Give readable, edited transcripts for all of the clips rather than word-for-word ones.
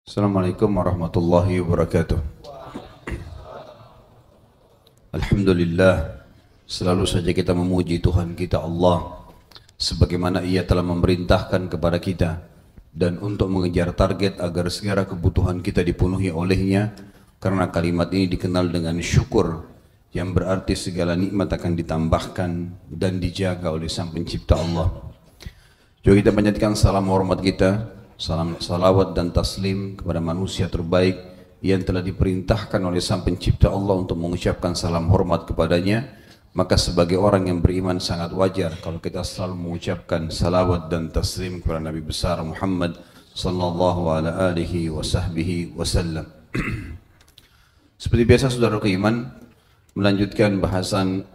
Assalamualaikum warahmatullahi wabarakatuh. Alhamdulillah, selalu saja kita memuji Tuhan kita Allah sebagaimana Ia telah memerintahkan kepada kita, dan untuk mengejar target agar segala kebutuhan kita dipenuhi olehnya, karena kalimat ini dikenal dengan syukur, yang berarti segala nikmat akan ditambahkan dan dijaga oleh Sang Pencipta Allah. Juga kita panjatkan salam hormat kita, salam salawat dan taslim kepada manusia terbaik yang telah diperintahkan oleh Sang Pencipta Allah untuk mengucapkan salam hormat kepadanya. Maka sebagai orang yang beriman sangat wajar kalau kita selalu mengucapkan salawat dan taslim kepada Nabi besar Muhammad sallallahu alaihi wasallam. Seperti biasa saudara keiman, melanjutkan bahasan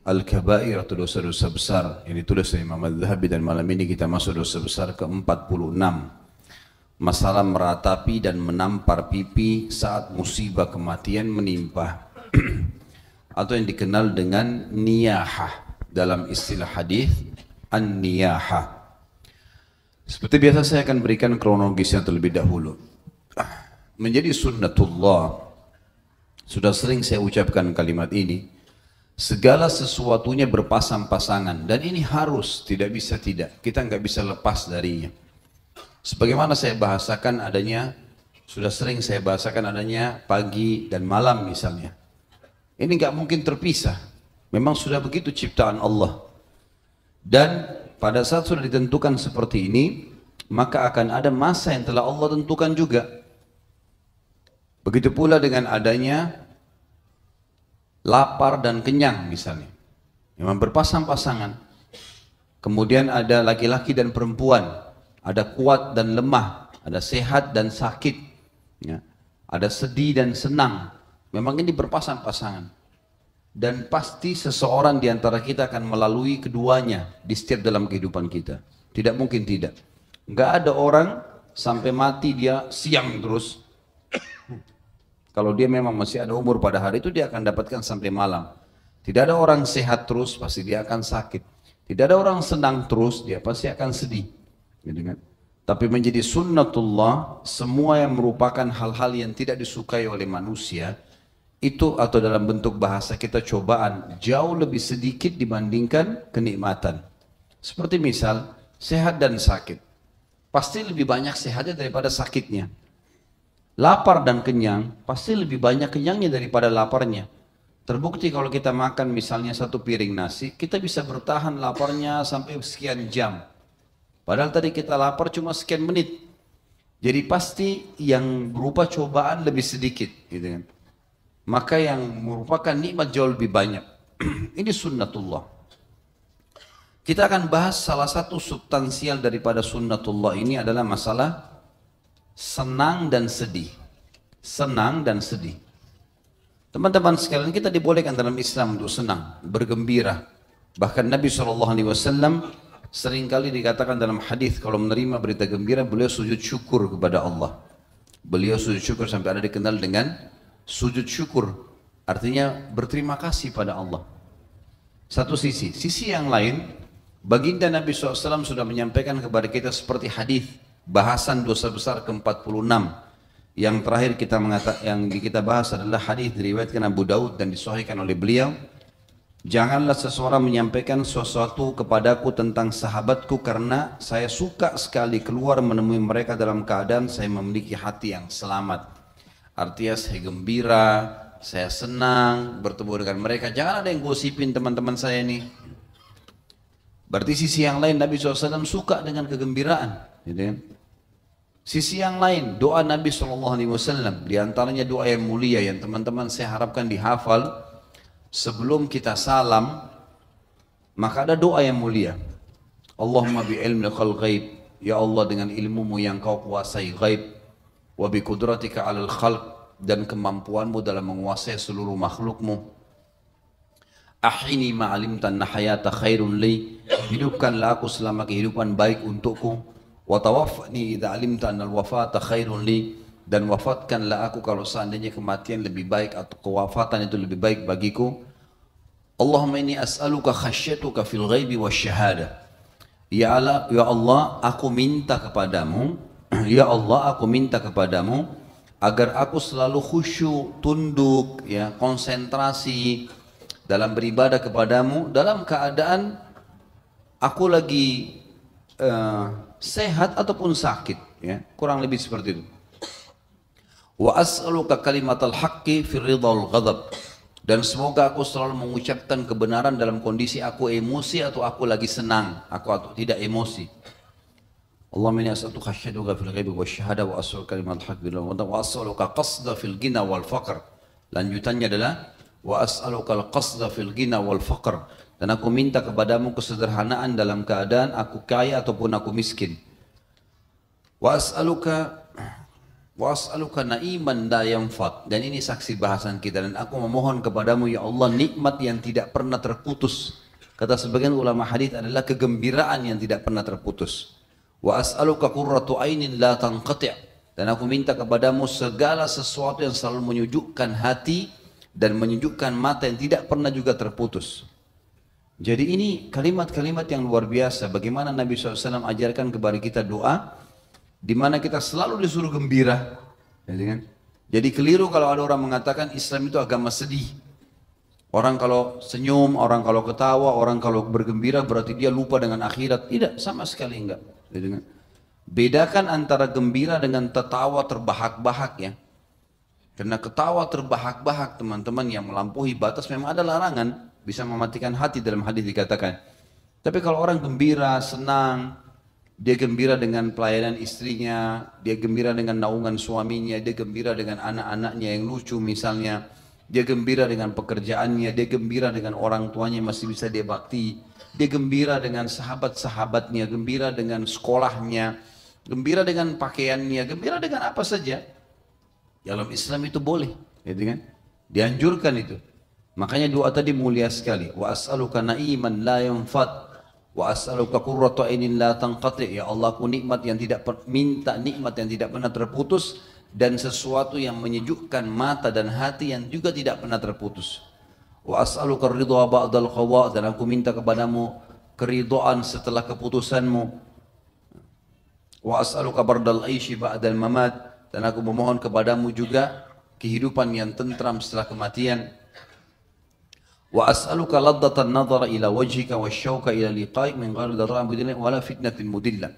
Al-Kabair atau dosa-dosa besar yang ditulis oleh Imam Al-Zahabi, dan malam ini kita masuk dosa besar ke-46, masalah meratapi dan menampar pipi saat musibah kematian menimpa atau yang dikenal dengan niyahah, dalam istilah hadis an-niyahah. Seperti biasa saya akan berikan kronologisnya terlebih dahulu. Menjadi sunnatullah, sudah sering saya ucapkan kalimat ini, segala sesuatunya berpasang-pasangan, dan ini harus, tidak bisa tidak, kita nggak bisa lepas darinya. Sebagaimana saya bahasakan adanya, sudah sering saya bahasakan adanya pagi dan malam misalnya. Ini nggak mungkin terpisah, memang sudah begitu ciptaan Allah. Dan pada saat sudah ditentukan seperti ini, maka akan ada masa yang telah Allah tentukan juga. Begitu pula dengan adanya lapar dan kenyang misalnya, memang berpasang-pasangan. Kemudian ada laki-laki dan perempuan, ada kuat dan lemah, ada sehat dan sakit, ya. Ada sedih dan senang, memang ini berpasang-pasangan. Dan pasti seseorang di antara kita akan melalui keduanya di setiap dalam kehidupan kita, tidak mungkin tidak. Nggak ada orang sampai mati dia siang terus. Kalau dia memang masih ada umur pada hari itu, dia akan dapatkan sampai malam. Tidak ada orang sehat terus, pasti dia akan sakit. Tidak ada orang senang terus, dia pasti akan sedih. Gitu kan? Tapi menjadi sunnatullah, semua yang merupakan hal-hal yang tidak disukai oleh manusia, itu atau dalam bentuk bahasa kita cobaan, jauh lebih sedikit dibandingkan kenikmatan. Seperti misal, sehat dan sakit. Pasti lebih banyak sehatnya daripada sakitnya. Lapar dan kenyang, pasti lebih banyak kenyangnya daripada laparnya. Terbukti kalau kita makan misalnya satu piring nasi, kita bisa bertahan laparnya sampai sekian jam. Padahal tadi kita lapar cuma sekian menit. Jadi pasti yang berupa cobaan lebih sedikit, gitu kan. Maka yang merupakan nikmat jauh lebih banyak. Ini sunnatullah. Kita akan bahas salah satu substansial daripada sunnatullah ini adalah masalah senang dan sedih. Senang dan sedih. Teman-teman sekalian, kita dibolehkan dalam Islam untuk senang, bergembira. Bahkan Nabi SAW seringkali dikatakan dalam hadis, kalau menerima berita gembira, beliau sujud syukur kepada Allah. Beliau sujud syukur sampai ada dikenal dengan sujud syukur. Artinya berterima kasih pada Allah. Satu sisi. Sisi yang lain, baginda Nabi SAW sudah menyampaikan kepada kita seperti hadis bahasan dosa besar ke-46. Yang terakhir yang kita bahas adalah hadis diriwayatkan Abu Daud dan disahihkan oleh beliau. Janganlah seseorang menyampaikan sesuatu kepadaku tentang sahabatku, karena saya suka sekali keluar menemui mereka dalam keadaan saya memiliki hati yang selamat. Artinya saya gembira, saya senang bertemu dengan mereka. Jangan ada yang gosipin teman-teman saya ini. Berarti sisi yang lain, Nabi SAW suka dengan kegembiraan, gitu ya. Sisi yang lain, doa Nabi SAW, diantaranya doa yang mulia yang teman-teman saya harapkan dihafal sebelum kita salam. Maka ada doa yang mulia, Allahumma bi'ilmikal ghaib, ya Allah dengan ilmumu yang kau kuasai ghaib, wa bi qudratika 'alal khalq, dan kemampuanmu dalam menguasai seluruh makhlukmu. Ahini ma'alimtan nahayata khairun li, hidupkanlah aku selama kehidupan baik untukku. Wa tawaffani idza 'alimta annal wafata khairun li, dan wafatkanlah aku kalau seandainya kematian lebih baik atau kewafatan itu lebih baik bagiku. Allahumma inni as'aluka khasyatuka fil ghaibi wasyahadah. Ya Allah, aku minta kepadamu Ya Allah, aku minta kepadamu agar aku selalu khusyuk, tunduk, ya, konsentrasi dalam beribadah kepadamu dalam keadaan aku lagi sehat ataupun sakit, ya, kurang lebih seperti itu. Wa as'aluka kalimatal haqqi fir ridha wal ghadab, dan semoga aku selalu mengucapkan kebenaran dalam kondisi aku emosi atau aku lagi senang, aku atau tidak emosi. Allahumma inni as'aluka khasyatuka fil ghaibi wasyahada wa as'aluka kalimatal haqqi fil ridha wa as'aluka qasda fil ghina wal faqr. Lanjutannya adalah wa as'aluka al qasda fil ghina wal faqr, dan aku minta kepadamu kesederhanaan dalam keadaan aku kaya ataupun aku miskin. Wa as'aluka na'iman la yanfad, dan ini saksi bahasan kita, dan aku memohon kepadamu ya Allah nikmat yang tidak pernah terputus. Kata sebagian ulama hadis adalah kegembiraan yang tidak pernah terputus. Wa as'aluka qurratu ainin la tanqati', dan aku minta kepadamu segala sesuatu yang selalu menyejukkan hati dan menyejukkan mata yang tidak pernah juga terputus. Jadi ini kalimat-kalimat yang luar biasa. Bagaimana Nabi SAW ajarkan kepada kita doa di mana kita selalu disuruh gembira, jadi keliru kalau ada orang mengatakan Islam itu agama sedih. Orang kalau senyum, orang kalau ketawa, orang kalau bergembira berarti dia lupa dengan akhirat. Tidak, sama sekali enggak. Bedakan antara gembira dengan tertawa terbahak-bahak, ya. Karena ketawa terbahak-bahak teman-teman yang melampaui batas memang ada larangan, bisa mematikan hati dalam hadis dikatakan. Tapi kalau orang gembira, senang, dia gembira dengan pelayanan istrinya, dia gembira dengan naungan suaminya, dia gembira dengan anak-anaknya yang lucu misalnya, dia gembira dengan pekerjaannya, dia gembira dengan orang tuanya masih bisa dia bakti, dia gembira dengan sahabat-sahabatnya, gembira dengan sekolahnya, gembira dengan pakaiannya, gembira dengan apa saja. Dalam Islam itu boleh, gitu kan? Dianjurkan itu. Makanya doa tadi mulia sekali. Wa as'aluka na'iman la yanfad wa as'aluka qurrata ainin la tanqati. Ya Allah, aku nikmat yang tidak minta nikmat yang tidak pernah terputus dan sesuatu yang menyejukkan mata dan hati yang juga tidak pernah terputus. Wa as'aluka ridha ba'dal qada, dan aku minta kepadamu keridhaan setelah keputusanmu. Wa as'aluka bardal aishi ba'dal mamat, dan aku memohon kepadamu juga kehidupan yang tentram setelah kematian. Wa as'aluka laddatan nadhara ila wajhika wasyauqa ila liqa'ik min ghairi darra'in mudillah wala fitnatin mudillah.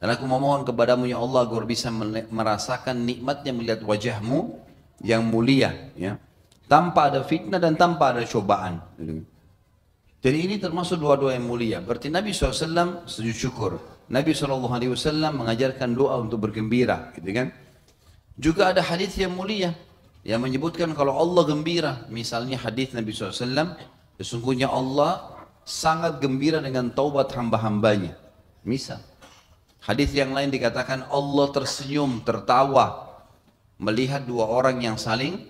Dan aku memohon kepadamu ya Allah agar bisa merasakan nikmatnya melihat wajahmu yang mulia, ya, tanpa ada fitnah dan tanpa ada cobaan. Jadi ini termasuk doa-doa yang mulia. Berarti Nabi SAW sujud syukur. Nabi SAW mengajarkan doa untuk bergembira, gitu kan? Juga ada hadis yang mulia yang menyebutkan kalau Allah gembira, misalnya hadis Nabi SAW, sesungguhnya Allah sangat gembira dengan taubat hamba-hambanya. Misal, hadis yang lain dikatakan Allah tersenyum, tertawa melihat dua orang yang saling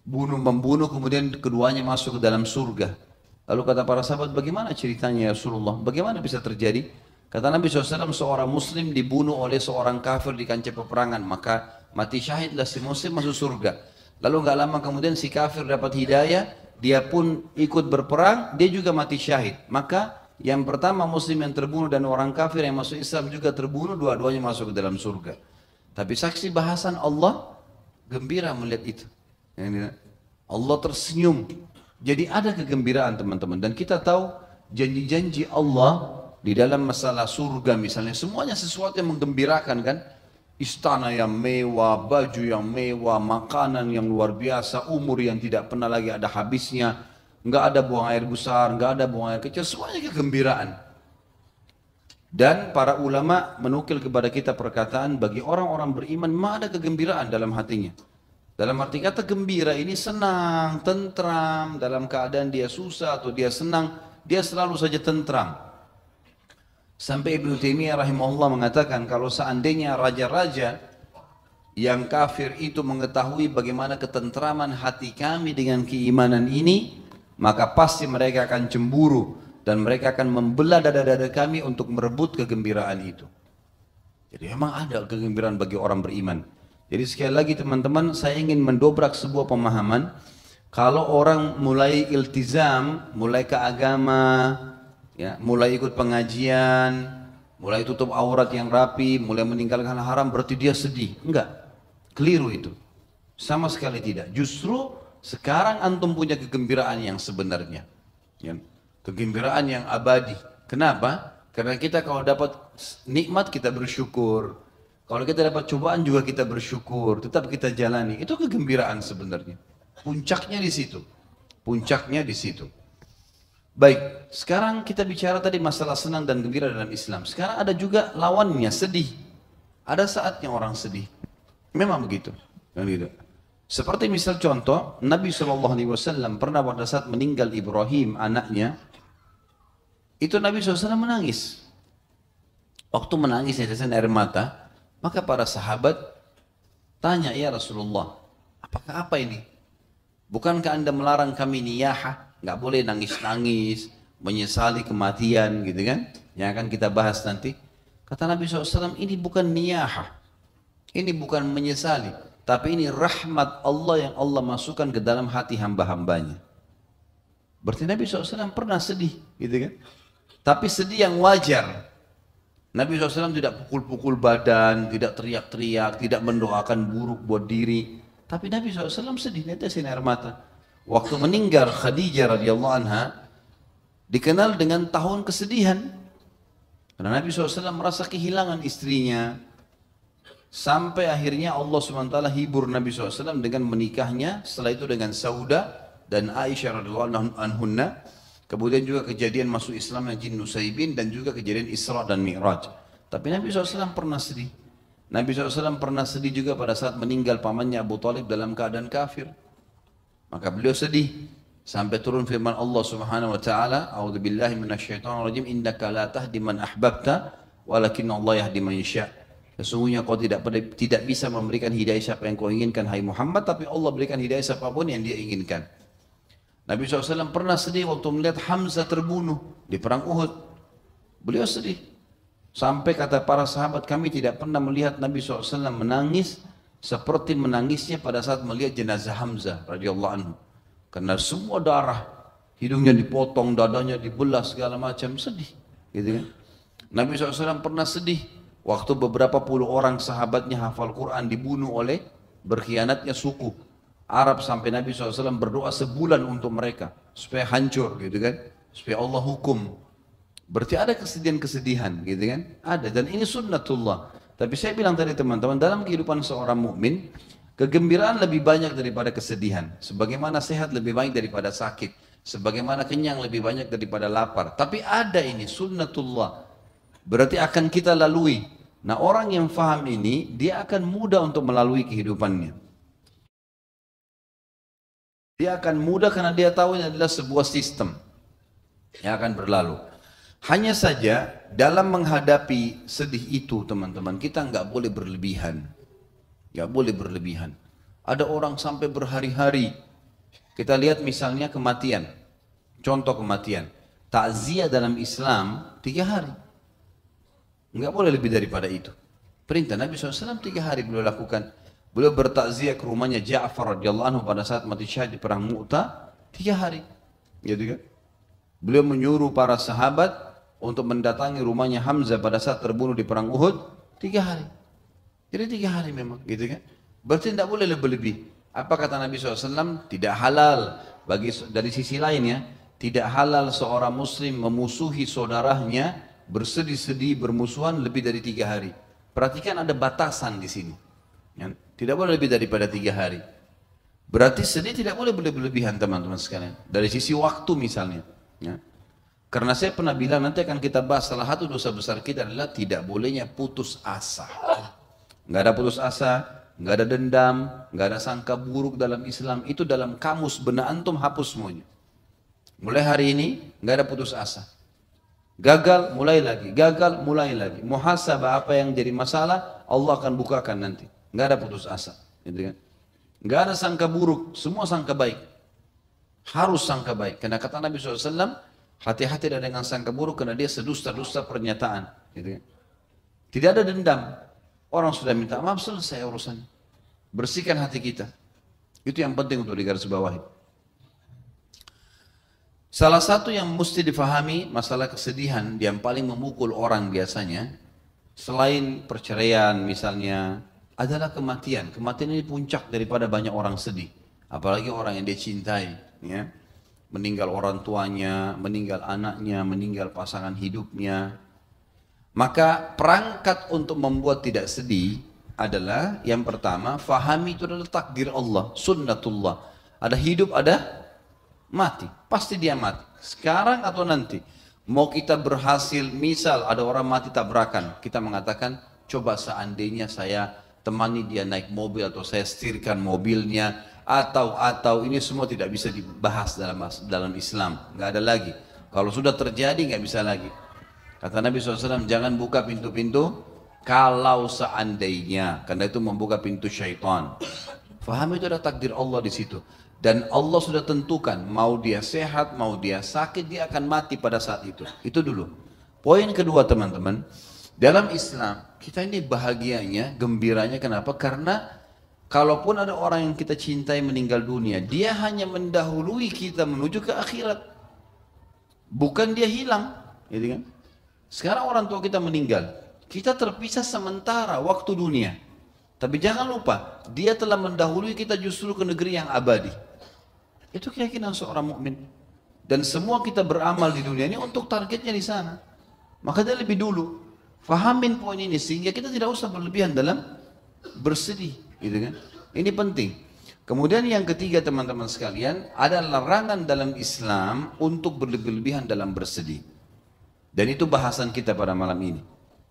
membunuh, kemudian keduanya masuk ke dalam surga. Lalu kata para sahabat, bagaimana ceritanya ya Rasulullah? Bagaimana bisa terjadi? Kata Nabi SAW, seorang muslim dibunuh oleh seorang kafir di kancah peperangan, maka mati syahidlah si muslim, masuk surga. Lalu nggak lama kemudian si kafir dapat hidayah, dia pun ikut berperang, dia juga mati syahid. Maka yang pertama muslim yang terbunuh dan orang kafir yang masuk Islam juga terbunuh, dua-duanya masuk ke dalam surga. Tapi saksi bahasan Allah gembira melihat itu. Allah tersenyum. Jadi ada kegembiraan teman-teman. Dan kita tahu janji-janji Allah di dalam masalah surga misalnya, semuanya sesuatu yang menggembirakan kan. Istana yang mewah, baju yang mewah, makanan yang luar biasa, umur yang tidak pernah lagi ada habisnya, nggak ada buang air besar, nggak ada buang air kecil, semuanya kegembiraan. Dan para ulama menukil kepada kita perkataan, bagi orang-orang beriman memang ada kegembiraan dalam hatinya. Dalam arti kata gembira ini senang, tentram, dalam keadaan dia susah atau dia senang, dia selalu saja tentram. Sampai Ibnu Taimiyah rahimahullah mengatakan kalau seandainya raja-raja yang kafir itu mengetahui bagaimana ketentraman hati kami dengan keimanan ini, maka pasti mereka akan cemburu dan mereka akan membelah dada-dada kami untuk merebut kegembiraan itu. Jadi memang ada kegembiraan bagi orang beriman. Jadi sekali lagi teman-teman, saya ingin mendobrak sebuah pemahaman. Kalau orang mulai iltizam, mulai ke agama, ya, mulai ikut pengajian, mulai tutup aurat yang rapi, mulai meninggalkan haram, berarti dia sedih. Enggak, keliru itu. Sama sekali tidak. Justru sekarang antum punya kegembiraan yang sebenarnya. Ya. Kegembiraan yang abadi. Kenapa? Karena kita kalau dapat nikmat kita bersyukur. Kalau kita dapat cobaan juga kita bersyukur. Tetap kita jalani. Itu kegembiraan sebenarnya. Puncaknya di situ. Puncaknya di situ. Baik, sekarang kita bicara tadi masalah senang dan gembira dalam Islam. Sekarang ada juga lawannya, sedih. Ada saatnya orang sedih. Memang begitu. Kan gitu. Seperti misal contoh, Nabi SAW pernah pada saat meninggal Ibrahim, anaknya, itu Nabi SAW menangis. Waktu menangis netesan air mata, maka para sahabat tanya, ya Rasulullah, apakah apa ini? Bukankah anda melarang kami niyahah? Nggak boleh nangis-nangis, menyesali kematian gitu kan, yang akan kita bahas nanti. Kata Nabi SAW, ini bukan niyahah, ini bukan menyesali, tapi ini rahmat Allah yang Allah masukkan ke dalam hati hamba-hambanya. Berarti Nabi SAW pernah sedih gitu kan, tapi sedih yang wajar. Nabi SAW tidak pukul-pukul badan, tidak teriak-teriak, tidak mendoakan buruk buat diri, tapi Nabi SAW sedih, netesin air mata. Waktu meninggal Khadijah radhiyallahu anha dikenal dengan tahun kesedihan. Karena Nabi SAW merasa kehilangan istrinya. Sampai akhirnya Allah SWT hibur Nabi SAW dengan menikahnya. Setelah itu dengan Sauda dan Aisyah radhiyallahu anhunna. Kemudian juga kejadian masuk Islam yang Jin Nusaybin dan juga kejadian Isra dan Mi'raj. Tapi Nabi SAW pernah sedih. Nabi SAW pernah sedih juga pada saat meninggal pamannya Abu Talib dalam keadaan kafir. Maka beliau sedih sampai turun firman Allah Subhanahu wa taala, "A'udzubillahi minasyaitonirrajim, innaka la tahdi man ahbabta, walakin Allah yahdi man yasha." Sesungguhnya kau tidak bisa memberikan hidayah siapa yang kau inginkan hai Muhammad, tapi Allah berikan hidayah siapapun yang dia inginkan. Nabi SAW pernah sedih waktu melihat Hamzah terbunuh di perang Uhud. Beliau sedih. Sampai kata para sahabat, kami tidak pernah melihat Nabi SAW menangis seperti menangisnya pada saat melihat jenazah Hamzah radhiyallahu anhu. Karena semua darah, hidungnya dipotong, dadanya dibelah segala macam, sedih. Gitu kan? Nabi SAW pernah sedih waktu beberapa puluh orang sahabatnya hafal Quran dibunuh oleh berkhianatnya suku Arab, sampai Nabi SAW berdoa sebulan untuk mereka supaya hancur gitu kan, supaya Allah hukum. Berarti ada kesedihan-kesedihan gitu kan, ada, dan ini sunnatullah. Tapi saya bilang tadi teman-teman, dalam kehidupan seorang mukmin, kegembiraan lebih banyak daripada kesedihan. Sebagaimana sehat lebih baik daripada sakit. Sebagaimana kenyang lebih banyak daripada lapar. Tapi ada ini sunnatullah. Berarti akan kita lalui. Nah, orang yang faham ini, dia akan mudah untuk melalui kehidupannya. Dia akan mudah karena dia tahu ini adalah sebuah sistem yang akan berlalu. Hanya saja dalam menghadapi sedih itu teman-teman, kita nggak boleh berlebihan. Nggak boleh berlebihan. Ada orang sampai berhari-hari. Kita lihat misalnya kematian. Contoh kematian. Takziah dalam Islam 3 hari. Nggak boleh lebih daripada itu. Perintah Nabi SAW 3 hari beliau lakukan. Beliau bertakziah ke rumahnya Ja'far radhiyallahu anhu pada saat mati syahid di perang Mu'tah 3 hari. Gitu kan? Beliau menyuruh para sahabat untuk mendatangi rumahnya Hamzah pada saat terbunuh di perang Uhud 3 hari. Jadi 3 hari memang, gitu kan? Berarti tidak boleh lebih-lebih. Apa kata Nabi SAW? Tidak halal dari sisi lainnya, tidak halal seorang Muslim memusuhi saudaranya, bersedih-sedih, bermusuhan lebih dari 3 hari. Perhatikan ada batasan di sini. Ya, tidak boleh lebih daripada 3 hari. Berarti sedih tidak boleh berlebihan teman-teman sekalian. Dari sisi waktu misalnya. Ya. Karena saya pernah bilang, nanti akan kita bahas, salah satu dosa besar kita adalah tidak bolehnya putus asa. Nggak ada putus asa, nggak ada dendam, nggak ada sangka buruk dalam Islam. Itu dalam kamus benak antum hapus semuanya. Mulai hari ini nggak ada putus asa. Gagal mulai lagi, gagal mulai lagi. Muhasabah apa yang jadi masalah, Allah akan bukakan nanti. Nggak ada putus asa, gitu kan? Nggak ada sangka buruk, semua sangka baik. Harus sangka baik. Karena kata Nabi SAW, hati-hati dengan sangka buruk karena dia sedusta-dusta pernyataan. Gitu kan? Tidak ada dendam. Orang sudah minta maaf, selesai urusan. Bersihkan hati kita. Itu yang penting untuk digarisbawahi. Salah satu yang mesti difahami masalah kesedihan yang paling memukul orang biasanya, selain perceraian misalnya, adalah kematian. Kematian ini puncak daripada banyak orang sedih. Apalagi orang yang dia cintai, ya. Meninggal orang tuanya, meninggal anaknya, meninggal pasangan hidupnya. Maka perangkat untuk membuat tidak sedih adalah yang pertama, fahami itu adalah takdir Allah, sunnatullah. Ada hidup, ada mati, pasti dia mati, sekarang atau nanti. Mau kita berhasil, misal ada orang mati tabrakan, kita mengatakan coba seandainya saya temani dia naik mobil atau saya setirkan mobilnya, atau ini semua tidak bisa dibahas dalam Islam, nggak ada lagi. Kalau sudah terjadi nggak bisa lagi. Kata Nabi SAW, jangan buka pintu-pintu kalau seandainya, karena itu membuka pintu syaitan. Faham, itu ada takdir Allah di situ. Dan Allah sudah tentukan, mau dia sehat, mau dia sakit, dia akan mati pada saat itu. Itu dulu. Poin kedua teman-teman, dalam Islam, kita ini bahagianya, gembiranya, kenapa? Karena kalaupun ada orang yang kita cintai meninggal dunia, dia hanya mendahului kita menuju ke akhirat. Bukan dia hilang. Gitu kan? Sekarang orang tua kita meninggal, kita terpisah sementara waktu dunia. Tapi jangan lupa, dia telah mendahului kita justru ke negeri yang abadi. Itu keyakinan seorang mukmin. Dan semua kita beramal di dunia ini untuk targetnya di sana. Maka dia lebih dulu fahamin poin ini sehingga kita tidak usah berlebihan dalam bersedih, gitu kan? Ini penting. Kemudian yang ketiga teman-teman sekalian, ada larangan dalam Islam untuk berlebihan dalam bersedih. Dan itu bahasan kita pada malam ini.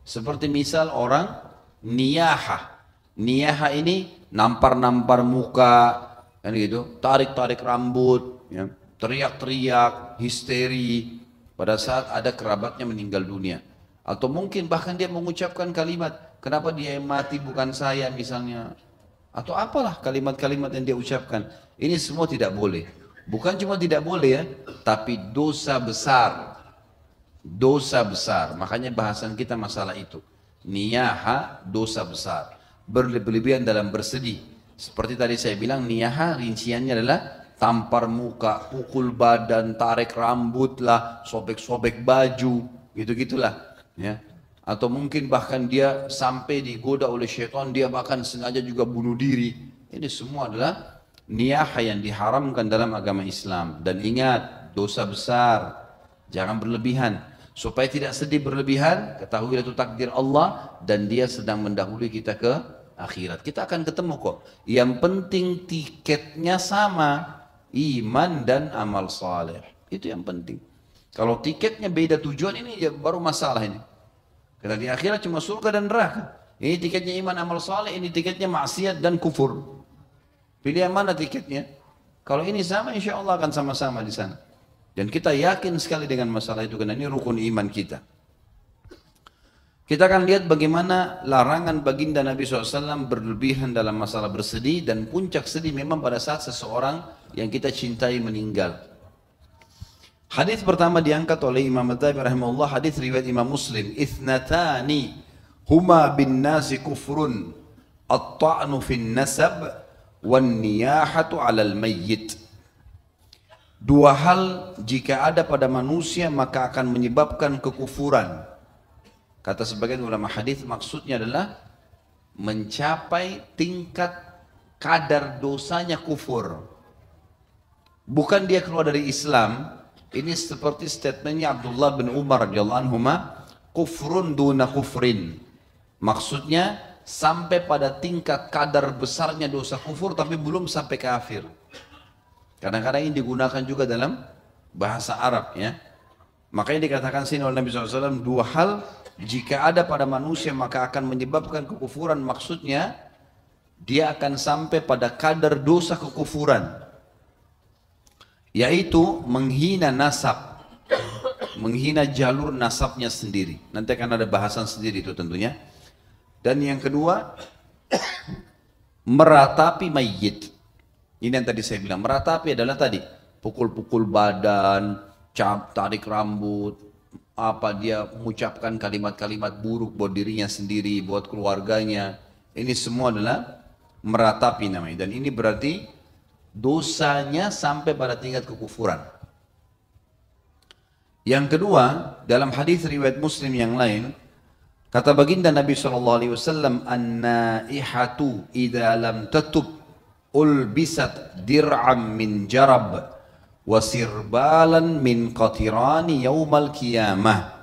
Seperti misal orang niyahah. Niyahah ini nampar-nampar muka, kan gitu, tarik-tarik rambut, ya, teriak-teriak, histeri pada saat ada kerabatnya meninggal dunia. Atau mungkin bahkan dia mengucapkan kalimat, kenapa dia yang mati bukan saya misalnya. Atau apalah kalimat-kalimat yang dia ucapkan. Ini semua tidak boleh. Bukan cuma tidak boleh ya, tapi dosa besar. Dosa besar. Makanya bahasan kita masalah itu. Niyaha, dosa besar. Berlebihan dalam bersedih. Seperti tadi saya bilang, niyaha rinciannya adalah tampar muka, pukul badan, tarik rambut lah, sobek-sobek baju, gitu-gitulah. Ya. Atau mungkin bahkan dia sampai digoda oleh syaitan, dia bahkan sengaja juga bunuh diri. Ini semua adalah niyaha yang diharamkan dalam agama Islam. Dan ingat, dosa besar, jangan berlebihan. Supaya tidak sedih berlebihan, ketahui itu takdir Allah dan dia sedang mendahului kita ke akhirat. Kita akan ketemu kok. Yang penting tiketnya sama, iman dan amal saleh. Itu yang penting. Kalau tiketnya beda tujuan, ini ya baru masalah ini. Karena di akhirat cuma surga dan neraka. Ini tiketnya iman amal saleh, ini tiketnya maksiat dan kufur. Pilih yang mana tiketnya? Kalau ini sama, insya Allah akan sama-sama di sana. Dan kita yakin sekali dengan masalah itu karena ini rukun iman kita. Kita akan lihat bagaimana larangan baginda Nabi SAW berlebihan dalam masalah bersedih, dan puncak sedih memang pada saat seseorang yang kita cintai meninggal. Hadis pertama diangkat oleh Imam At-Tabi rahimahullah, hadis riwayat Imam Muslim. Ithnatani huma bin nasi kufrun, at-ta'nu fin nasab wan niyahatu 'alal mayyit. Dua hal jika ada pada manusia maka akan menyebabkan kekufuran. Kata sebagian ulama hadis, maksudnya adalah mencapai tingkat kadar dosanya kufur. Bukan dia keluar dari Islam. Ini seperti statementnya Abdullah bin Umar radhiyallahu anhuma, kufrun duna kufrin. Maksudnya sampai pada tingkat kadar besarnya dosa kufur tapi belum sampai kafir. Kadang-kadang ini digunakan juga dalam bahasa Arab ya. Makanya dikatakan sini oleh Nabi SAW, dua hal jika ada pada manusia maka akan menyebabkan kekufuran. Maksudnya dia akan sampai pada kadar dosa kekufuran, yaitu menghina nasab, menghina jalur nasabnya sendiri. Nanti akan ada bahasan sendiri itu tentunya. Dan yang kedua, meratapi mayit. Ini yang tadi saya bilang, meratapi adalah tadi pukul-pukul badan, tarik rambut, apa dia mengucapkan kalimat-kalimat buruk buat dirinya sendiri, buat keluarganya. Ini semua adalah meratapi namanya. Dan ini berarti dosanya sampai pada tingkat kekufuran. Yang kedua, dalam hadis riwayat Muslim yang lain, kata baginda Nabi SAW, an-naihatu idza lam tatub ulbisat dir'am min jarab wasirbalan min qatirani yaumal qiyamah.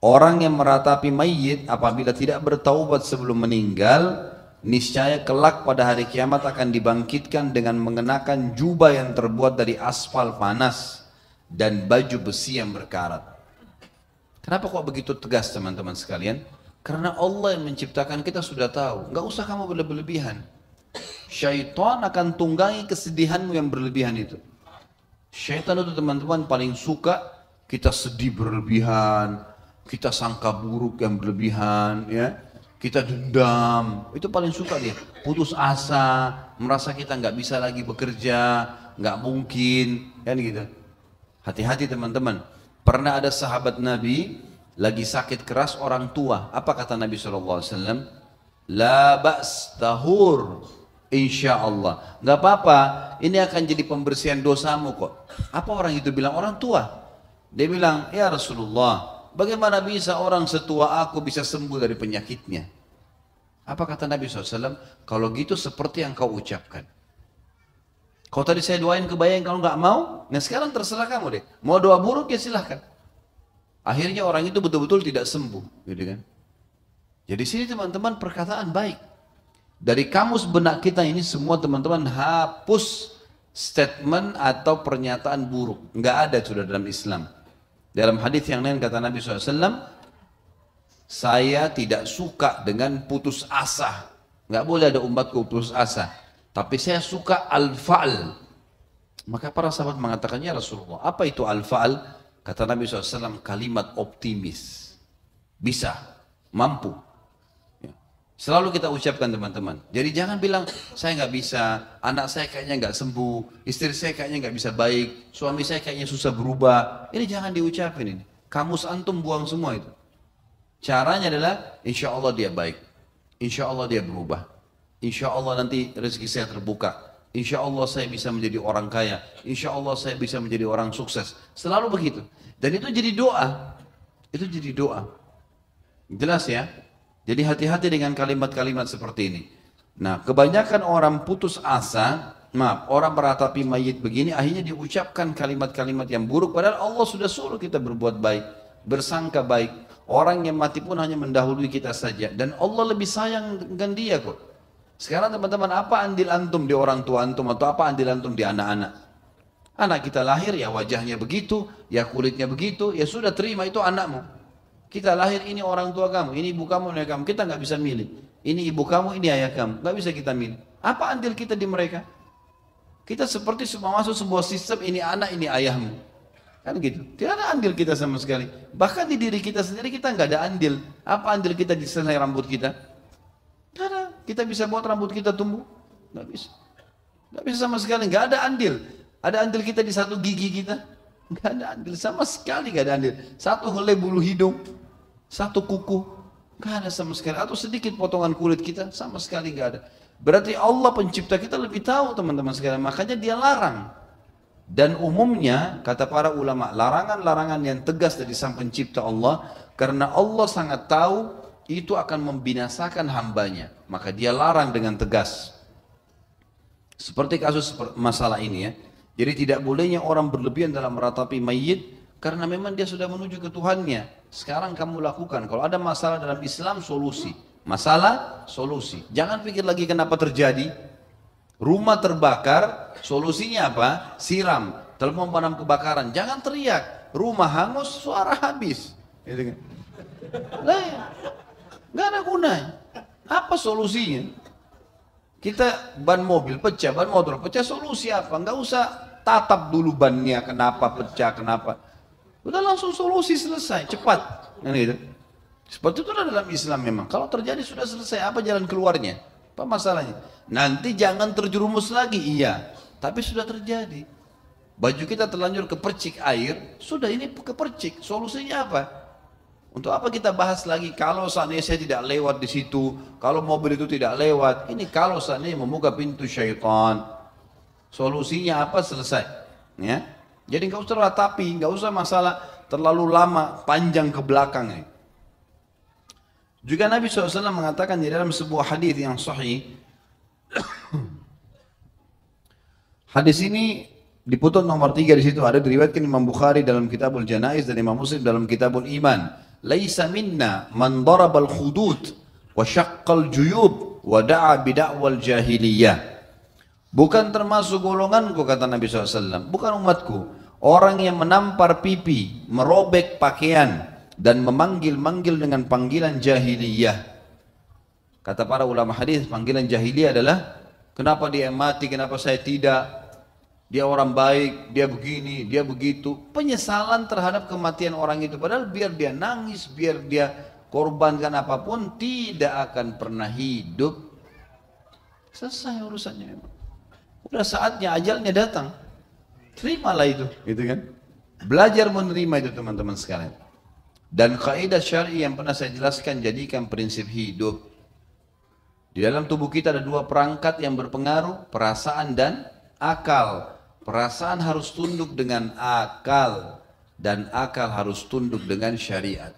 Orang yang meratapi mayit apabila tidak bertaubat sebelum meninggal, niscaya kelak pada hari kiamat akan dibangkitkan dengan mengenakan jubah yang terbuat dari aspal panas dan baju besi yang berkarat. Kenapa kok begitu tegas teman-teman sekalian? Karena Allah yang menciptakan kita sudah tahu, nggak usah kamu berlebihan. Syaitan akan tunggangi kesedihanmu yang berlebihan itu. Syaitan itu teman-teman paling suka kita sedih berlebihan, kita sangka buruk yang berlebihan, ya, kita dendam, itu paling suka dia. Putus asa, merasa kita nggak bisa lagi bekerja, nggak mungkin, kan gitu. Hati-hati teman-teman. Pernah ada sahabat Nabi lagi sakit keras orang tua. Apa kata Nabi SAW? La ba's tahur insyaallah. Nggak apa-apa, ini akan jadi pembersihan dosamu kok. Apa orang itu bilang? Orang tua. Dia bilang, ya Rasulullah, bagaimana bisa orang setua aku bisa sembuh dari penyakitnya? Apa kata Nabi SAW? Kalau gitu seperti yang kau ucapkan. Kalau tadi saya doain kebayang, kalau nggak mau, nah sekarang terserah kamu deh. Mau doa buruk ya silahkan. Akhirnya orang itu betul-betul tidak sembuh, gitu kan? Jadi sini teman-teman perkataan baik. Dari kamus benak kita ini semua teman-teman hapus statement atau pernyataan buruk. Nggak ada sudah dalam Islam. Dalam hadis yang lain kata Nabi SAW, saya tidak suka dengan putus asa. Nggak boleh ada umatku putus asa. Tapi saya suka al-fa'al. Maka para sahabat mengatakannya, Rasulullah, apa itu al-fa'al? Kata Nabi SAW, kalimat optimis. Bisa, mampu. Ya. Selalu kita ucapkan teman-teman. Jadi jangan bilang, saya nggak bisa, anak saya kayaknya nggak sembuh, istri saya kayaknya nggak bisa baik, suami saya kayaknya susah berubah. Ini jangan diucapin ini. Kamus antum buang semua itu. Caranya adalah, insya Allah dia baik. Insya Allah dia berubah. Insya Allah nanti rezeki saya terbuka. Insya Allah saya bisa menjadi orang kaya. Insya Allah saya bisa menjadi orang sukses. Selalu begitu. Dan itu jadi doa. Itu jadi doa. Jelas ya? Jadi hati-hati dengan kalimat-kalimat seperti ini. Nah, kebanyakan orang putus asa, orang meratapi mayit begini, akhirnya diucapkan kalimat-kalimat yang buruk. Padahal Allah sudah suruh kita berbuat baik, bersangka baik. Orang yang mati pun hanya mendahului kita saja. Dan Allah lebih sayang dengan dia kok. Sekarang teman-teman, apa andil antum di orang tua antum atau apa andil antum di anak-anak? Anak kita lahir ya wajahnya begitu, ya kulitnya begitu, ya sudah terima itu anakmu. Kita lahir ini orang tua kamu, ini ibu kamu, ini ayah kamu, kita nggak bisa milih. Ini ibu kamu, ini ayah kamu, nggak bisa kita milih. Apa andil kita di mereka? Kita seperti semua masuk sebuah sistem, ini anak, ini ayahmu. Kan gitu, tidak ada andil kita sama sekali. Bahkan di diri kita sendiri kita nggak ada andil. Apa andil kita di selai rambut kita? Karena kita bisa buat rambut kita tumbuh? Nggak bisa. Nggak bisa sama sekali, nggak ada andil. Ada andil kita di satu gigi kita? Nggak ada andil, sama sekali nggak ada andil. Satu helai bulu hidung, satu kuku, nggak ada sama sekali. Atau sedikit potongan kulit kita, sama sekali nggak ada. Berarti Allah pencipta kita lebih tahu teman-teman sekalian, makanya dia larang. Dan umumnya, kata para ulama, larangan-larangan yang tegas dari sang pencipta Allah, karena Allah sangat tahu itu akan membinasakan hambanya, maka dia larang dengan tegas. Seperti kasus masalah ini ya. Jadi tidak bolehnya orang berlebihan dalam meratapi mayit, karena memang dia sudah menuju ke Tuhannya. Sekarang kamu lakukan, kalau ada masalah dalam Islam, solusi. Masalah, solusi. Jangan pikir lagi kenapa terjadi. Rumah terbakar, solusinya apa? Siram, telepon pemadam kebakaran. Jangan teriak, rumah hangus, suara habis. Gitu kan? Lah, nggak ada gunanya. Apa solusinya? Kita ban mobil pecah, ban motor pecah, solusi apa? Nggak usah tatap dulu bannya, kenapa pecah, kenapa. Udah langsung solusi, selesai, cepat. Nah, gitu. Seperti itu dalam Islam memang. Kalau terjadi sudah selesai, apa jalan keluarnya? Apa masalahnya? Nanti jangan terjerumus lagi, iya. Tapi sudah terjadi. Baju kita terlanjur kepercik air, sudah ini kepercik. Solusinya apa? Untuk apa kita bahas lagi kalau seandainya saya tidak lewat di situ, kalau mobil itu tidak lewat. Ini kalau seandainya membuka pintu syaitan. Solusinya apa? Selesai. Ya. Jadi nggak usah ratapi, nggak usah masalah terlalu lama, panjang ke belakang ini. Juga Nabi SAW mengatakan di dalam sebuah hadis yang sahih, hadis ini diputut nomor 3 di situ, ada diriwayatkan Imam Bukhari dalam Kitabul Janaiz dan Imam Muslim dalam Kitabul Iman. Laisa minna man darabal khudud wa syaqqal juyub wa da'a bida'wal jahiliyah. Bukan termasuk golonganku, kata Nabi SAW, bukan umatku, orang yang menampar pipi, merobek pakaian dan memanggil-manggil dengan panggilan jahiliyah. Kata para ulama hadis, panggilan jahiliyah adalah kenapa dia mati, kenapa saya tidak, dia orang baik, dia begini, dia begitu. Penyesalan terhadap kematian orang itu, padahal biar dia nangis, biar dia korbankan apapun, tidak akan pernah hidup. Selesai urusannya. Udah saatnya, ajalnya datang. Terimalah itu, gitu kan? Belajar menerima itu teman-teman sekalian. Dan kaidah syar'i yang pernah saya jelaskan, jadikan prinsip hidup. Di dalam tubuh kita ada dua perangkat yang berpengaruh, perasaan dan akal. Perasaan harus tunduk dengan akal, dan akal harus tunduk dengan syariat.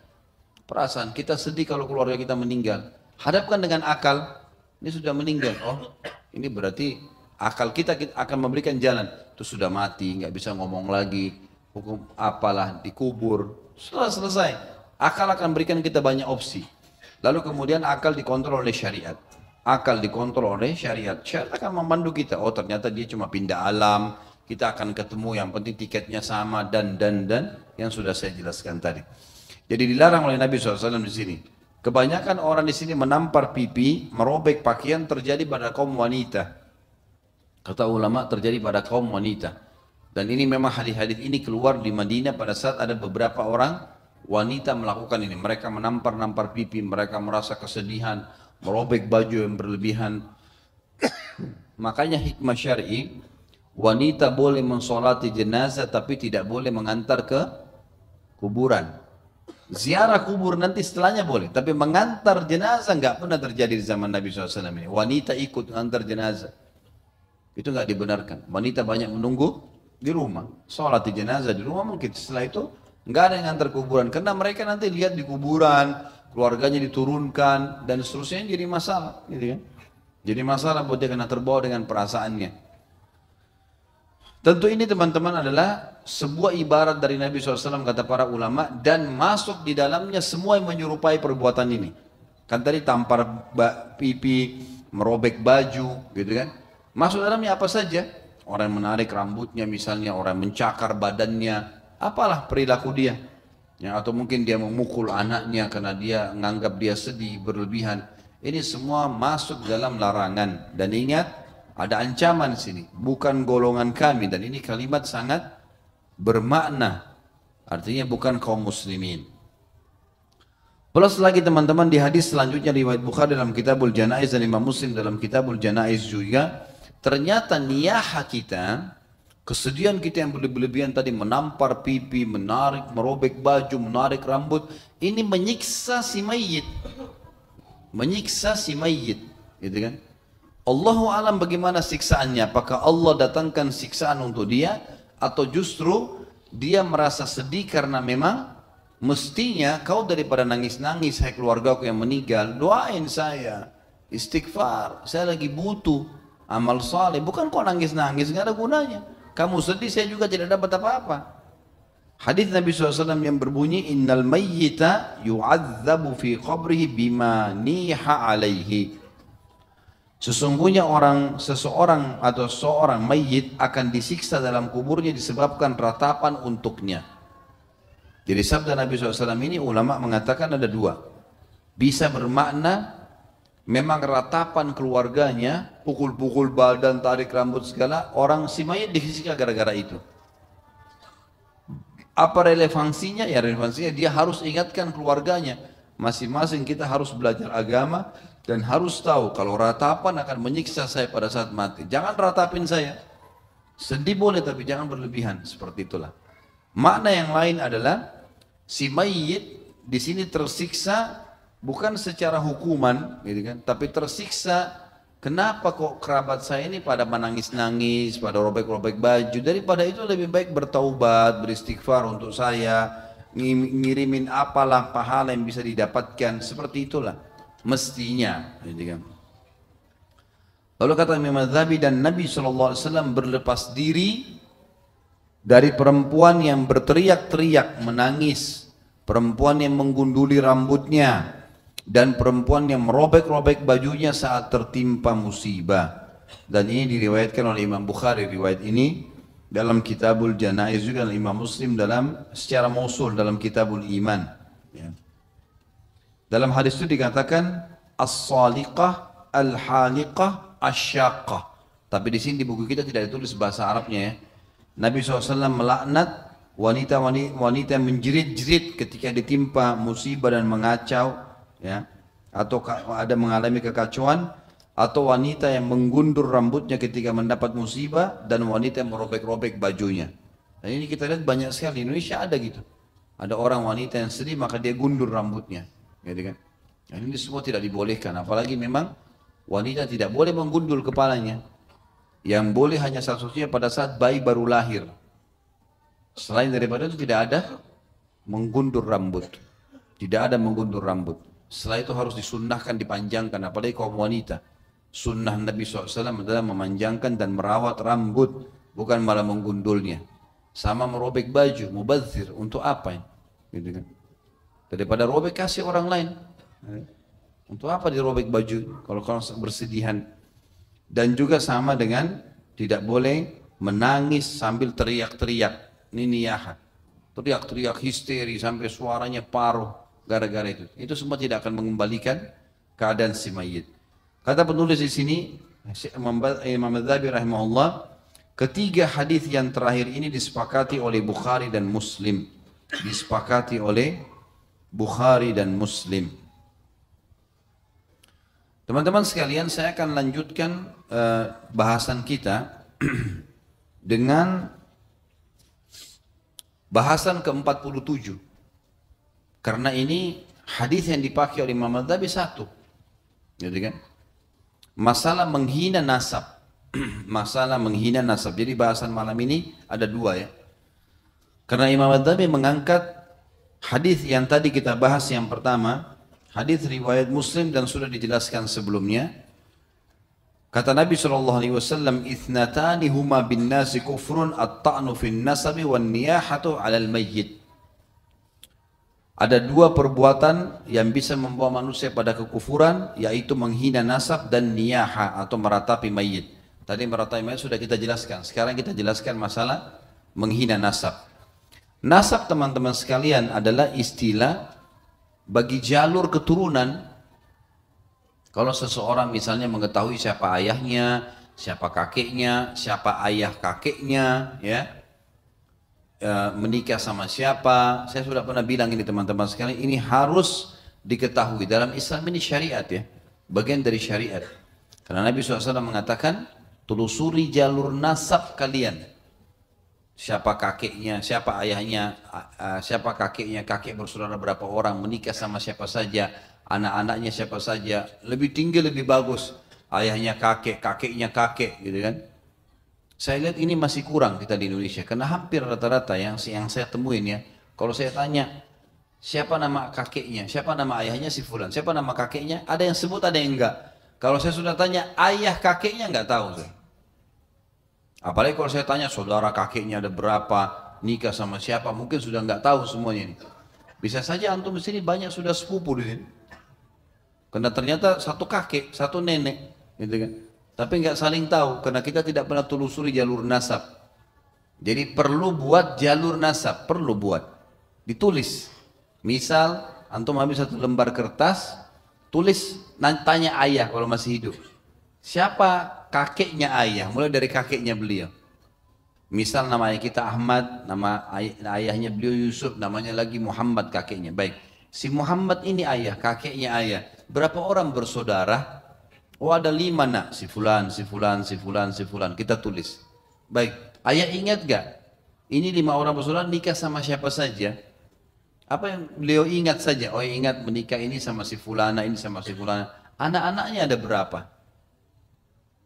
Perasaan kita sedih kalau keluarga kita meninggal, hadapkan dengan akal, ini sudah meninggal, oh ini berarti akal kita akan memberikan jalan, itu sudah mati, nggak bisa ngomong lagi, hukum apalah, dikubur, setelah selesai, akal akan berikan kita banyak opsi. Lalu kemudian akal dikontrol oleh syariat. Akal dikontrol oleh syariat. Syariat akan memandu kita, oh ternyata dia cuma pindah alam, kita akan ketemu, yang penting tiketnya sama, dan yang sudah saya jelaskan tadi. Jadi dilarang oleh Nabi SAW di sini. Kebanyakan orang di sini menampar pipi, merobek pakaian, terjadi pada kaum wanita. Kata ulama, terjadi pada kaum wanita. Dan ini memang hadis-hadis ini keluar di Madinah pada saat ada beberapa orang wanita melakukan ini. Mereka menampar-nampar pipi, mereka merasa kesedihan, merobek baju yang berlebihan. Makanya hikmah syar'i, wanita boleh mensolati jenazah tapi tidak boleh mengantar ke kuburan. Ziarah kubur nanti setelahnya boleh, tapi mengantar jenazah nggak pernah terjadi di zaman Nabi SAW ini. Wanita ikut mengantar jenazah, itu nggak dibenarkan. Wanita banyak menunggu di rumah, sholat di jenazah di rumah mungkin, setelah itu nggak ada yang antar kuburan, karena mereka nanti lihat di kuburan, keluarganya diturunkan dan seterusnya, jadi masalah, gitu kan? Jadi masalah buat dia, karena terbawa dengan perasaannya. Tentu ini teman-teman adalah sebuah ibarat dari Nabi SAW, kata para ulama, dan masuk di dalamnya semua yang menyerupai perbuatan ini. Kan tadi tampar pipi, merobek baju, gitu kan? Masuk dalamnya apa saja? Orang yang menarik rambutnya misalnya, orang yang mencakar badannya, apalah perilaku dia. Ya, atau mungkin dia memukul anaknya karena dia menganggap dia sedih, berlebihan. Ini semua masuk dalam larangan. Dan ingat, ada ancaman di sini, bukan golongan kami, dan ini kalimat sangat bermakna. Artinya bukan kaum muslimin. Plus lagi teman-teman, di hadis selanjutnya riwayat Bukhari dalam Kitabul Janaiz dan Imam Muslim dalam Kitabul Janaiz juga, ternyata niyaha kita, kesedihan kita yang berlebihan tadi, menampar pipi, menarik, merobek baju, menarik rambut, ini menyiksa si mayit. Menyiksa si mayit, gitu kan? Allahu alam bagaimana siksaannya, apakah Allah datangkan siksaan untuk dia, atau justru dia merasa sedih karena memang mestinya kau daripada nangis-nangis, hai keluargaku yang meninggal, doain saya, istighfar, saya lagi butuh amal saleh, bukan kau nangis-nangis, gak ada gunanya, kamu sedih, saya juga tidak dapat apa-apa. Hadis Nabi SAW yang berbunyi, innal mayyita yu'adzabu fi qabrihi bima niha alaihi. Sesungguhnya seseorang atau seorang mayit akan disiksa dalam kuburnya disebabkan ratapan untuknya. Jadi sabda Nabi SAW ini ulama mengatakan ada dua. Bisa bermakna memang ratapan keluarganya, pukul-pukul badan, tarik rambut segala, orang si mayit disiksa gara-gara itu. Apa relevansinya? Ya relevansinya dia harus ingatkan keluarganya. Masing-masing kita harus belajar agama dan harus tahu kalau ratapan akan menyiksa saya pada saat mati. Jangan ratapin saya. Sedih boleh tapi jangan berlebihan, seperti itulah. Makna yang lain adalah si mayit di sini tersiksa bukan secara hukuman, gitu kan? Tapi tersiksa, kenapa kok kerabat saya ini pada menangis-nangis, pada robek-robek baju? Daripada itu lebih baik bertaubat, beristighfar untuk saya, ngirimin apalah pahala yang bisa didapatkan, seperti itulah mestinya, gitu kan. Lalu kata Imam Adz-Dzahabi, dan Nabi SAW berlepas diri dari perempuan yang berteriak-teriak menangis, perempuan yang menggunduli rambutnya, dan perempuan yang merobek-robek bajunya saat tertimpa musibah. Dan ini diriwayatkan oleh Imam Bukhari, riwayat ini dalam Kitabul Janaiz, juga Imam Muslim dalam secara mausul dalam Kitabul Iman. Ya. Dalam hadis itu dikatakan as-saliqah, al-haliqah, asyaqqah. Tapi di sini di buku kita tidak ditulis bahasa Arabnya ya. Nabi SAW melaknat wanita-wanita yang menjerit-jerit ketika ditimpa musibah dan mengacau, ya, atau ada mengalami kekacauan, atau wanita yang menggundur rambutnya ketika mendapat musibah, dan wanita yang merobek-robek bajunya. Dan ini kita lihat banyak sekali di Indonesia ada gitu. Ada orang wanita yang sedih maka dia gundur rambutnya, gitu kan. Dan ini semua tidak dibolehkan, apalagi memang wanita tidak boleh menggundul kepalanya. Yang boleh hanya satu-satunya pada saat bayi baru lahir. Selain daripada itu tidak ada menggundur rambut. Tidak ada menggundur rambut. Setelah itu harus disunnahkan, dipanjangkan, apalagi kaum wanita. Sunnah Nabi SAW adalah memanjangkan dan merawat rambut, bukan malah menggundulnya. Sama merobek baju, mubadzir, untuk apa? Gitu kan? Daripada robek kasih orang lain. Untuk apa dirobek baju kalau bersedihan? Dan juga sama dengan tidak boleh menangis sambil teriak-teriak. Ini niyaha. Teriak-teriak histeri sampai suaranya paruh gara-gara itu. Itu semua tidak akan mengembalikan keadaan si mayit. Kata penulis di sini, Imam Adz-Dzahabi rahimahullah, ketiga hadis yang terakhir ini disepakati oleh Bukhari dan Muslim. Disepakati oleh Bukhari dan Muslim. Teman-teman sekalian, saya akan lanjutkan bahasan kita dengan bahasan ke-47. Karena ini hadis yang dipakai oleh Imam Adz-Dzahabi satu. Gitu kan? Masalah menghina nasab. Masalah menghina nasab. Jadi bahasan malam ini ada dua ya. Karena Imam Adz-Dzahabi mengangkat hadis yang tadi kita bahas yang pertama, hadis riwayat Muslim dan sudah dijelaskan sebelumnya. Kata Nabi SAW, "Ithnatani huma bin nasi kufrun at-ta'nu fin nasabi wan niyahatu 'alal mayyit." Ada dua perbuatan yang bisa membawa manusia pada kekufuran, yaitu menghina nasab dan niyaha atau meratapi mayit. Tadi meratapi mayit sudah kita jelaskan. Sekarang kita jelaskan masalah menghina nasab. Nasab, teman-teman sekalian, adalah istilah bagi jalur keturunan. Kalau seseorang misalnya mengetahui siapa ayahnya, siapa kakeknya, siapa ayah kakeknya, ya, menikah sama siapa. Saya sudah pernah bilang ini teman-teman sekalian, ini harus diketahui. Dalam Islam ini syariat ya, bagian dari syariat. Karena Nabi SAW mengatakan, telusuri jalur nasab kalian. Siapa kakeknya, siapa ayahnya, siapa kakeknya, kakek bersaudara berapa orang, menikah sama siapa saja, anak-anaknya siapa saja, lebih tinggi lebih bagus. Ayahnya kakek, kakeknya kakek, gitu kan. Saya lihat ini masih kurang kita di Indonesia, karena hampir rata-rata yang saya temuin ya, kalau saya tanya siapa nama kakeknya, siapa nama ayahnya, si fulan, siapa nama kakeknya, ada yang sebut, ada yang enggak. Kalau saya sudah tanya ayah kakeknya, enggak tahu saya. Apalagi kalau saya tanya saudara kakeknya ada berapa, nikah sama siapa, mungkin sudah enggak tahu semuanya ini. Bisa saja antum di sini banyak sudah sepupu di sini, karena ternyata satu kakek, satu nenek, gitu kan. Tapi nggak saling tahu karena kita tidak pernah telusuri jalur nasab. Jadi perlu buat jalur nasab, perlu buat, ditulis. Misal antum ambil satu lembar kertas, tulis, tanya ayah kalau masih hidup, siapa kakeknya ayah, mulai dari kakeknya beliau. Misal nama ayah kita Ahmad, nama ayahnya beliau Yusuf, namanya lagi Muhammad kakeknya. Baik, si Muhammad ini ayah, kakeknya ayah. Berapa orang bersaudara? Oh ada 5 nak, si fulan, si fulan, si fulan, si fulan. Kita tulis. Baik, ayah ingat gak? Ini 5 orang bersaudara nikah sama siapa saja? Apa yang beliau ingat saja? Oh ingat menikah ini sama si fulana, ini sama si fulana. Anak-anaknya ada berapa?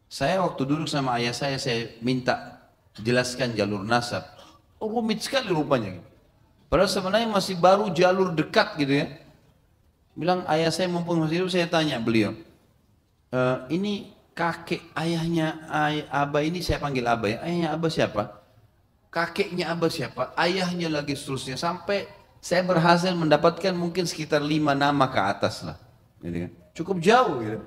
Saya waktu duduk sama ayah saya minta jelaskan jalur nasab. Oh, rumit sekali rupanya. Padahal sebenarnya masih baru jalur dekat gitu ya. Bilang ayah saya mumpung masih hidup, saya tanya beliau, ini kakek ayahnya Abah ini, saya panggil Abah ya, ayahnya Abah siapa? Kakeknya Abah siapa? Ayahnya lagi seterusnya, sampai saya berhasil mendapatkan mungkin sekitar 5 nama ke atas lah. Gitu kan. Cukup jauh gitu.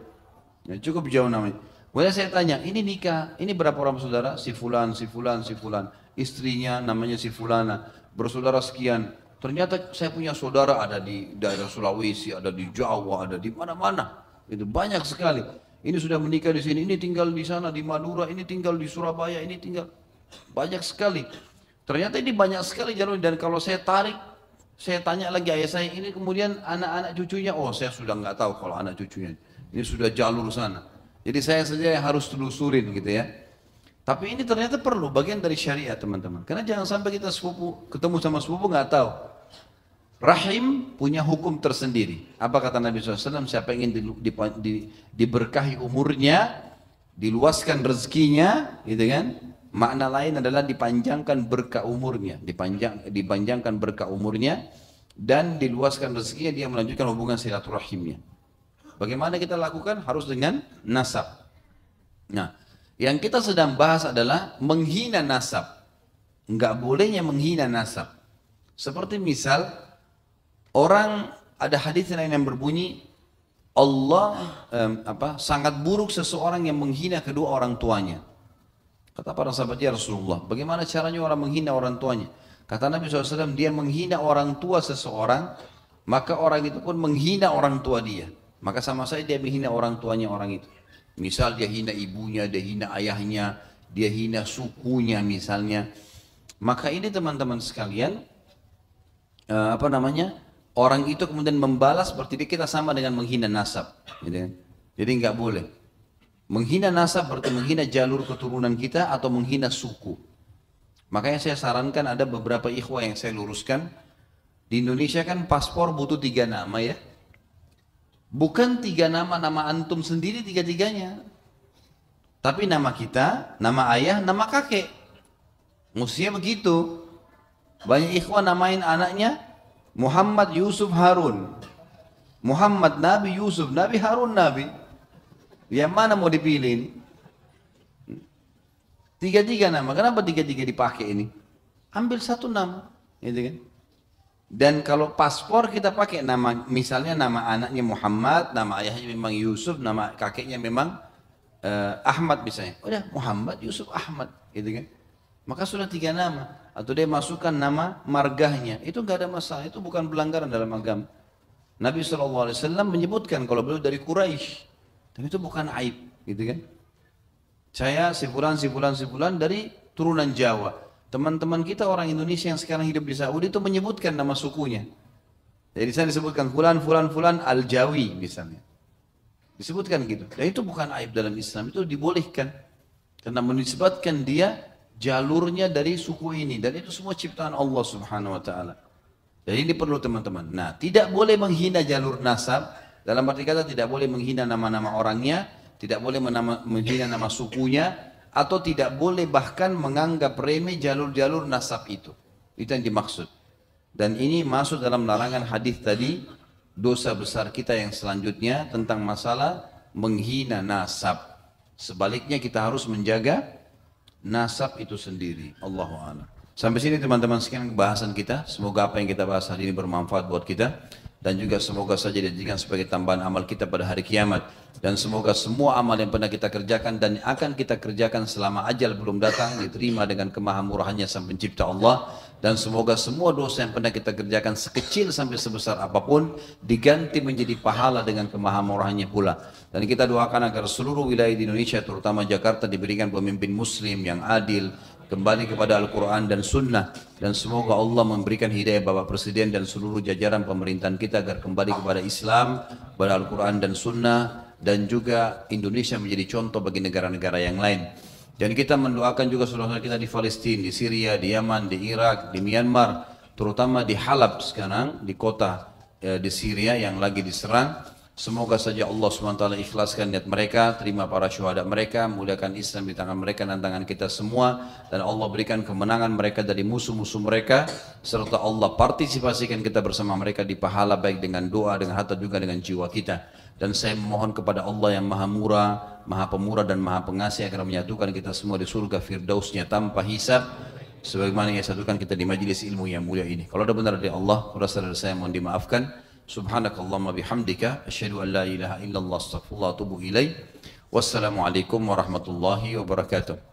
Ya, cukup jauh namanya. Kemudian saya tanya, ini nikah, ini berapa orang saudara? Si fulan, si fulan, si fulan. Istrinya namanya si fulana, bersaudara sekian. Ternyata saya punya saudara ada di daerah Sulawesi, ada di Jawa, ada di mana-mana. Itu banyak sekali. Ini sudah menikah di sini, ini tinggal di sana di Madura, ini tinggal di Surabaya, ini tinggal banyak sekali. Ternyata ini banyak sekali jalur, dan kalau saya tarik, saya tanya lagi ayah saya ini, kemudian anak-anak cucunya, oh saya sudah nggak tahu kalau anak cucunya. Ini sudah jalur sana. Jadi saya saja yang harus telusurin gitu ya. Tapi ini ternyata perlu, bagian dari syariat teman-teman. Karena jangan sampai kita sepupu, ketemu sama sepupu nggak tahu. Rahim punya hukum tersendiri. Apa kata Nabi SAW? Siapa ingin diberkahi umurnya, diluaskan rezekinya, gitu kan? Makna lain adalah dipanjangkan berkah umurnya, dipanjangkan berkah umurnya, dan diluaskan rezekinya, dia melanjutkan hubungan silaturahimnya. Bagaimana kita lakukan? Harus dengan nasab. Nah, yang kita sedang bahas adalah menghina nasab. Enggak bolehnya menghina nasab. Seperti misal, orang, ada hadis lain yang berbunyi, Allah sangat buruk seseorang yang menghina kedua orang tuanya. Kata para sahabat, ya Rasulullah, bagaimana caranya orang menghina orang tuanya? Kata Nabi SAW, dia menghina orang tua seseorang, maka orang itu pun menghina orang tua dia. Maka sama saja dia menghina orang tuanya orang itu. Misal dia hina ibunya, dia hina ayahnya, dia hina sukunya misalnya. Maka ini teman-teman sekalian, orang itu kemudian membalas seperti kita sama dengan menghina nasab. Gitu. Jadi nggak boleh. Menghina nasab berarti menghina jalur keturunan kita atau menghina suku. Makanya saya sarankan, ada beberapa ikhwah yang saya luruskan. Di Indonesia kan paspor butuh 3 nama ya. Bukan 3 nama, nama antum sendiri 3-3-nya. Tapi nama kita, nama ayah, nama kakek. Mestinya begitu. Banyak ikhwan namain anaknya Muhammad Yusuf Harun. Muhammad Nabi, Yusuf Nabi, Harun Nabi. Yang mana mau dipilih ini? 3-3 nama. Kenapa 3-3 dipakai ini? Ambil 1 nama. Gitu kan? Dan kalau paspor kita pakai nama, misalnya nama anaknya Muhammad, nama ayahnya memang Yusuf, nama kakeknya memang Ahmad misalnya. Udah Muhammad, Yusuf, Ahmad, gitu kan. Maka sudah 3 nama. Atau dia masukkan nama margahnya. Itu nggak ada masalah, itu bukan pelanggaran dalam agama. Nabi SAW menyebutkan kalau beliau dari Quraisy, tapi itu bukan aib, gitu kan. Saya si fulan dari turunan Jawa. Teman-teman kita orang Indonesia yang sekarang hidup di Saudi itu menyebutkan nama sukunya. Jadi saya disebutkan fulan Al-Jawi misalnya. Disebutkan gitu. Dan itu bukan aib dalam Islam, itu dibolehkan. Karena menisbatkan dia jalurnya dari suku ini. Dan itu semua ciptaan Allah Subhanahu wa ta'ala. Jadi ini perlu teman-teman. Nah, tidak boleh menghina jalur nasab. Dalam arti kata tidak boleh menghina nama-nama orangnya, tidak boleh menghina nama sukunya, atau tidak boleh bahkan menganggap remeh jalur-jalur nasab itu. Itu yang dimaksud. Dan ini masuk dalam larangan hadis tadi, dosa besar kita yang selanjutnya tentang masalah menghina nasab. Sebaliknya kita harus menjaga nasab itu sendiri. Allahu a'lam. Sampai sini teman-teman sekian bahasan kita. Semoga apa yang kita bahas hari ini bermanfaat buat kita. Dan juga semoga saja dijadikan sebagai tambahan amal kita pada hari kiamat. Dan semoga semua amal yang pernah kita kerjakan dan akan kita kerjakan selama ajal belum datang diterima dengan kemahamurahannya Sang Pencipta Allah. Dan semoga semua dosa yang pernah kita kerjakan sekecil sampai sebesar apapun diganti menjadi pahala dengan kemahamurahannya pula. Dan kita doakan agar seluruh wilayah di Indonesia terutama Jakarta diberikan pemimpin muslim yang adil, kembali kepada Al-Quran dan Sunnah, dan semoga Allah memberikan hidayah Bapak Presiden dan seluruh jajaran pemerintahan kita agar kembali kepada Islam, kepada Al-Quran dan Sunnah, dan juga Indonesia menjadi contoh bagi negara-negara yang lain. Dan kita mendoakan juga saudara kita di Palestina, di Syria, di Yaman, di Irak, di Myanmar, terutama di Halab sekarang, di kota di Syria yang lagi diserang. Semoga saja Allah SWT ikhlaskan niat mereka, terima para syuhada mereka, muliakan Islam di tangan mereka dan tangan kita semua, dan Allah berikan kemenangan mereka dari musuh-musuh mereka, serta Allah partisipasikan kita bersama mereka di pahala baik dengan doa, dengan harta juga dengan jiwa kita. Dan saya memohon kepada Allah yang maha murah, maha pemurah dan maha pengasih agar menyatukan kita semua di surga firdausnya tanpa hisab, sebagaimana ia satukan kita di majelis ilmu yang mulia ini. Kalau ada benar dari Allah, kalau salah dari saya mohon dimaafkan. Subhanakallahumma bihamdika asyhadu an la ilaha illallah astaghfirullah wa atubu ilaih. Wassalamualaikum warahmatullahi wabarakatuh.